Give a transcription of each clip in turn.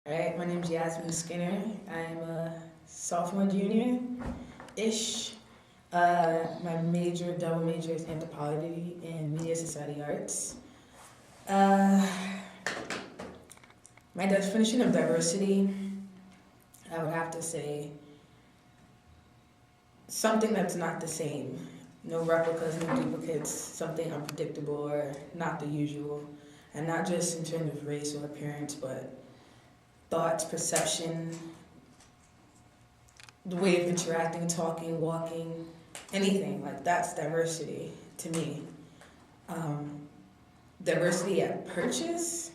All right, my name is Yasmin Skinner. I'm a sophomore junior-ish. My major, double major is anthropology and media society arts. Uh, my definition of diversity, I would have to say something that's not the same. No replicas, no duplicates, something unpredictable or not the usual. And not just in terms of race or appearance, but thoughts, perception, the way of interacting, talking, walking, anything. Like that's diversity to me. Um, Diversity at purchase,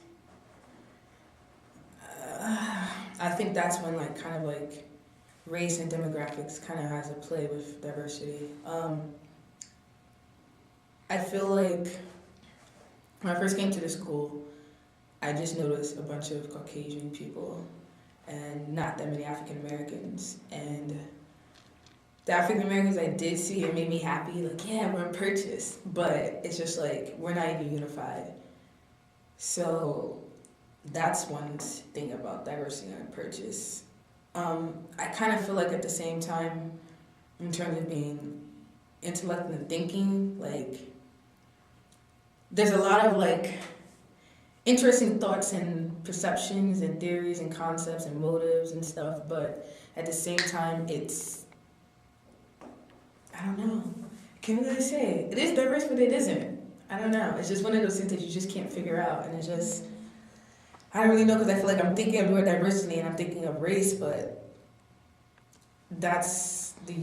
I think that's when like kind of like race and demographics kind of has a play with diversity. I feel like when I first came to the school, I just noticed a bunch of Caucasian people and not that many African Americans. And the African Americans I did see, it made me happy. Like, yeah, we're in purchase, but it's just like we're not even unified. So that's one thing about diversity on purchase. I kind of feel like at the same time, in terms of being intellect and thinking, like there's a lot of like interesting thoughts and perceptions and theories and concepts and motives and stuff, but at the same time, it's I don't know. Can't really say. It is diverse, but it isn't. I don't know. It's just one of those things that you just can't figure out, and it's just I don't really know because I feel like I'm thinking of the word diversity and I'm thinking of race, but that's the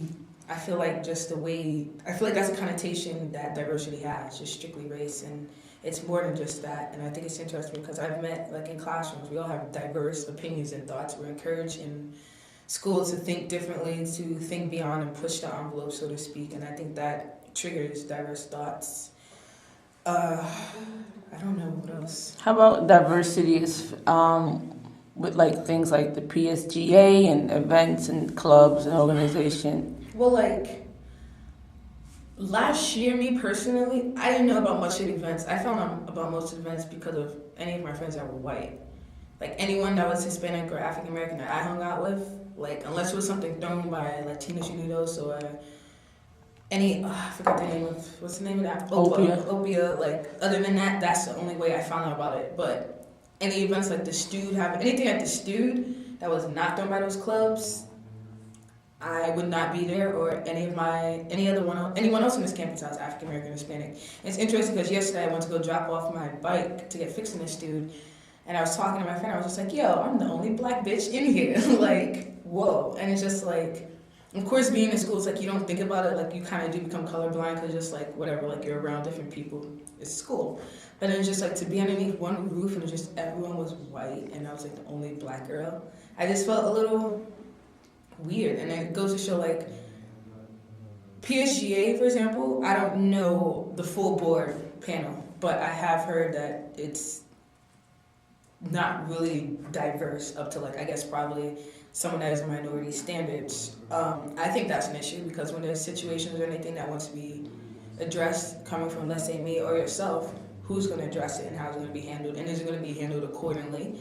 I feel like just the way I feel like that's a connotation that diversity has, just strictly race, and it's more than just that. And I think it's interesting because I've met like in classrooms, we all have diverse opinions and thoughts. We're encouraged in school to think differently, to think beyond and push the envelope, so to speak. And I think that triggers diverse thoughts. I don't know what else. How about diversity is with like things like the PSGA and events and clubs and organization? Well, like last year, me personally, I didn't know about much of the events. I found out about most of the events because of any of my friends that were white. Like anyone that was Hispanic or African American that I hung out with, like unless it was something thrown by Latinos Unidos or any, I forgot the name of, what's the name of that? Opia. Like other than that, that's the only way I found out about it. But any events like the Stude, have anything at the Stude that was not done by those clubs, I would not be there, or anyone else on this campus that was African American or Hispanic. And it's interesting because yesterday I went to go drop off my bike to get fixed in the Stude, and I was talking to my friend. I was just like, "Yo, I'm the only black bitch in here." Like, whoa! And it's just like, of course, being in school, it's like you don't think about it. Like you kind of do become colorblind because just like whatever, like you're around different people. It's school, but then it's just like to be underneath one roof and just everyone was white, and I was like the only black girl. I just felt a little weird, and it goes to show like PSGA, for example. I don't know the full board panel, but I have heard that it's not really diverse up to like I guess probably someone that is a minority standards. I think that's an issue because when there's situations or anything that wants to be addressed coming from, let's say, me or yourself, who's going to address it and how it's going to be handled, and is it going to be handled accordingly?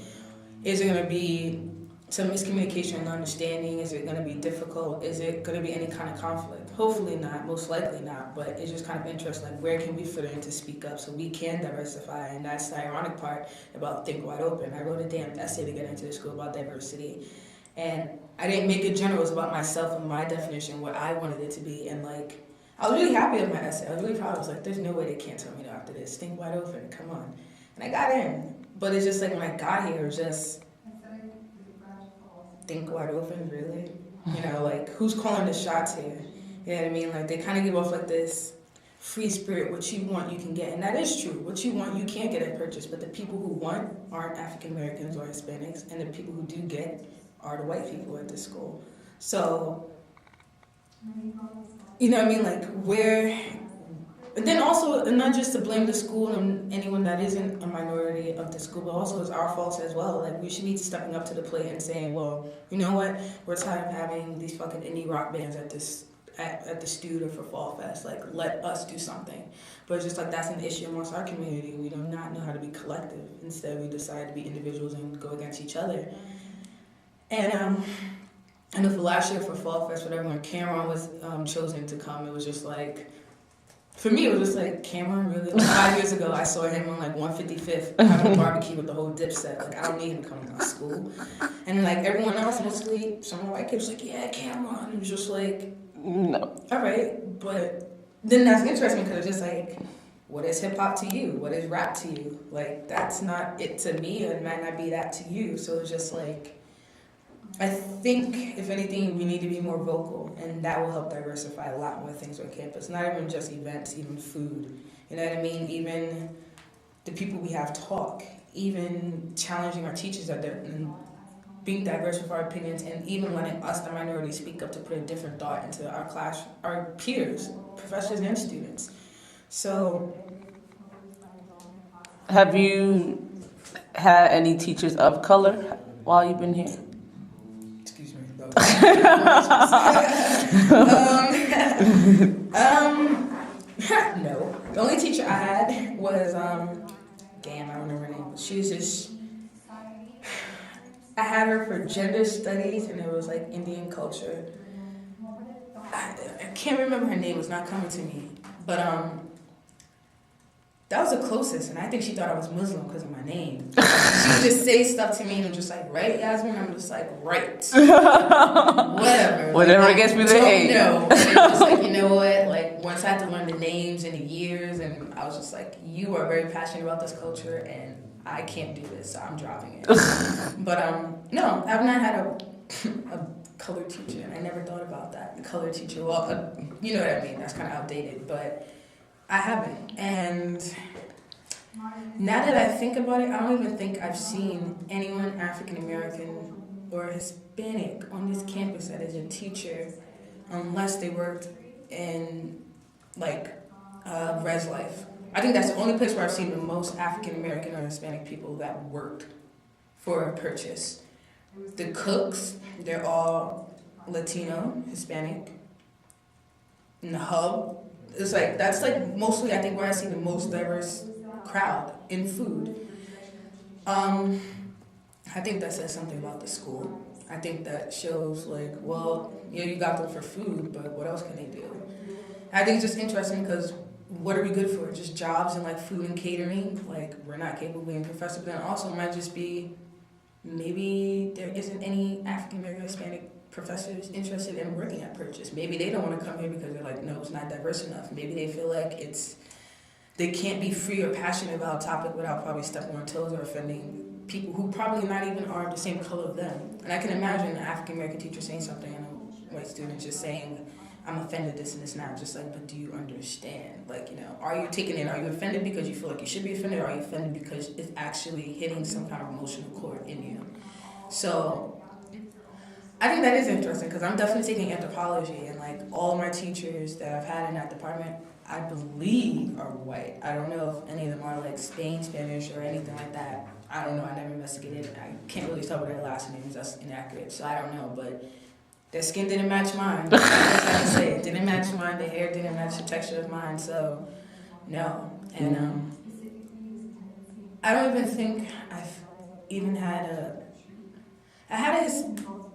Is it going to be some miscommunication and understanding? Is it going to be difficult? Is it going to be any kind of conflict? Hopefully not, most likely not, but it's just kind of interesting, like where can we fit in to speak up so we can diversify? And that's the ironic part about Think Wide Open. I wrote a damn essay to get into the school about diversity, and I didn't make it general. It was about myself and my definition, what I wanted it to be, and like I was really happy with my essay. I was really proud. I was like, there's no way they can't tell me no after this. Think Wide Open, come on. And I got in, but it's just like when I got here, it was just Think Wide Open, really? You know, like who's calling the shots here? You know what I mean? Like they kind of give off like this free spirit, what you want you can get, and that is true. What you want you can't get at purchase, but the people who want aren't African Americans or Hispanics, and the people who do get are the white people at this school. So, you know what I mean? Like where, and then also, and not just to blame the school and anyone that isn't a minority of the school, but also it's our fault as well. Like we should be stepping up to the plate and saying, well, you know what? We're tired of having these fucking indie rock bands at this at the studio for Fall Fest. Like let us do something. But it's just like that's an issue amongst our community. We do not know how to be to be collective. Instead, we decided to be individuals and go against each other. And I know for last year for Fall Fest, whatever, when Cameron was chosen to come, it was just like, for me, it was just like, Cameron, really? Like 5 years ago, I saw him on like 155th having a barbecue with the whole Dipset. Like, I don't need him coming to my school. And like everyone else, mostly some of the white kids, was like, yeah, Cameron. It was just like, No. all right. But then that's interesting because it's just like, what is hip hop to you? What is rap to you? Like, that's not it to me. It might not be that to you. So it's just like, I think, if anything, we need to be more vocal, and that will help diversify a lot more things on campus. Not even just events, even food. You know what I mean? Even the people we have talk, even challenging our teachers at their, and being diverse with our opinions, and even letting us, the minority, speak up to put a different thought into our class, our peers, professors and students. So, Have you had any teachers of color while you've been here? excuse me. No. The only teacher I had was, damn, I don't remember her name, but she was just, I had her for gender studies, and it was like Indian culture. I can't remember her name, it's not coming to me. But that was the closest, and I think she thought I was Muslim because of my name. She would just say stuff to me, and I'm just like, right, Yasmin? I'm just like, right. Whatever. Whatever like, gets me the don't hate. know. And I'm just like, you know what? Like, once I had to learn the names and the years, and I was just like, you are very passionate about this culture, and I can't do this, so I'm dropping it. But no, I've not had a color teacher, and I never thought about that. Color teacher, well, you know what I mean. That's kind of outdated, but I haven't. And now that I think about it, I don't even think I've seen anyone African American or Hispanic on this campus that is a teacher, unless they worked in like Res Life. I think that's the only place where I've seen the most African American or Hispanic people that worked for Purchase. The cooks, they're all Latino, Hispanic. In the hub, it's like, that's like mostly, I think, where I see the most diverse crowd in food. I think that says something about the school. I think that shows like, well, yeah, you got them for food, but what else can they do? I think it's just interesting because what are we good for? Just jobs and like food and catering? Like, we're not capable of being professors, but then also it might just be, maybe there isn't any African American Hispanic professors interested in working at Purchase. Maybe they don't want to come here because they're like, no, it's not diverse enough. Maybe they feel like they can't be free or passionate about a topic without probably stepping on toes or offending people who probably not even are the same color of them. And I can imagine an African American teacher saying something and a white student just saying, I'm offended this and this now. Just like, but do you understand? Like, you know, are you you offended because you feel like you should be offended, or are you offended because it's actually hitting some kind of emotional chord in you? So I think that is interesting because I'm definitely taking anthropology, and like all my teachers that I've had in that department, I believe are white. I don't know if any of them are like Spanish or anything like that. I don't know, I never investigated it. I can't really tell what their last names, that's inaccurate, so I don't know, but their skin didn't match mine. That's what I can say. It didn't match mine, their hair didn't match the texture of mine, so no. And I don't even think I've even had I had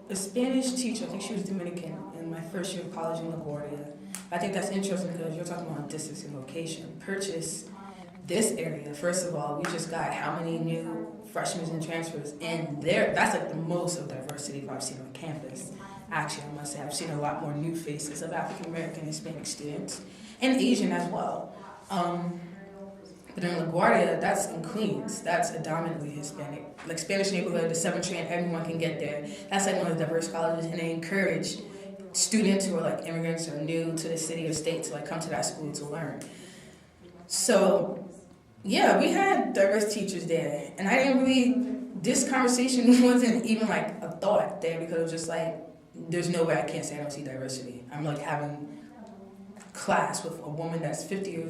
a Spanish teacher, I think she was Dominican, in my first year of college in LaGuardia. I think that's interesting because you're talking about distance and location. Purchase, this area, first of all, we just got how many new freshmen and transfers in there. That's like the most of diversity I've seen on campus. Actually, I must say, I've seen a lot more new faces of African American, Hispanic students, and Asian as well. But in LaGuardia, that's in Queens. That's a dominantly Hispanic, like Spanish neighborhood, the 7th Tree, and everyone can get there. That's like one of the diverse colleges, and they encourage students who are like immigrants or new to the city or state to like come to that school to learn. So, yeah, we had diverse teachers there, and I didn't really, this conversation wasn't even like a thought there because it was just like, there's no way I can't say I don't see diversity. I'm like having class with a woman that's 50 years